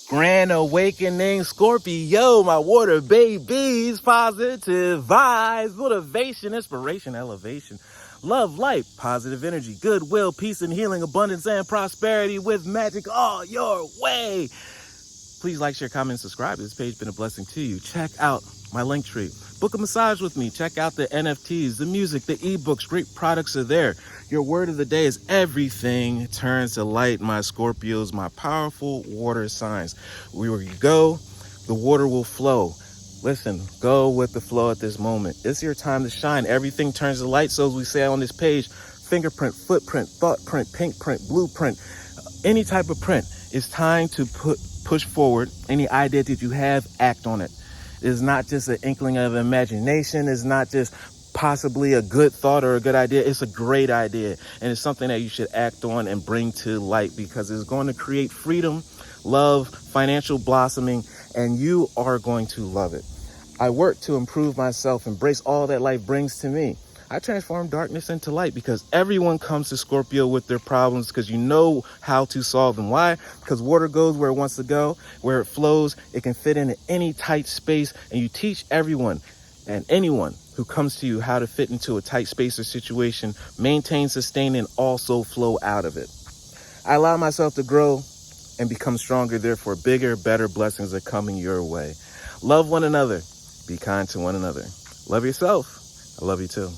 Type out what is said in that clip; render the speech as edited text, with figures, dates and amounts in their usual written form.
Grand awakening, Scorpio, my water babies, positive vibes, motivation, inspiration, elevation, love, light, positive energy, goodwill, peace and healing, abundance and prosperity with magic all your way. Please like, share, comment, and subscribe. This page has been a blessing to you. Check out my LinkTree. Book a massage with me. Check out the NFTs, the music, the ebooks. Great products are there. Your word of the day is everything turns to light, my Scorpios, my powerful water signs. Where you go, the water will flow. Listen, go with the flow at this moment. It's your time to shine. Everything turns to light. So as we say on this page, fingerprint, footprint, thought print, pink print, blueprint, any type of print. It's time to push forward. Any idea that you have, act on it. It's not just an inkling of imagination. It's not just possibly a good thought or a good idea. It's a great idea. And it's something that you should act on and bring to light because it's going to create freedom, love, financial blossoming, and you are going to love it. I work to improve myself, embrace all that life brings to me. I transform darkness into light because everyone comes to Scorpio with their problems because you know how to solve them. Why? Because water goes where it wants to go, where it flows. It can fit into any tight space, and you teach everyone and anyone who comes to you how to fit into a tight space or situation, maintain, sustain, and also flow out of it. I allow myself to grow and become stronger. Therefore, bigger, better blessings are coming your way. Love one another. Be kind to one another. Love yourself. I love you too.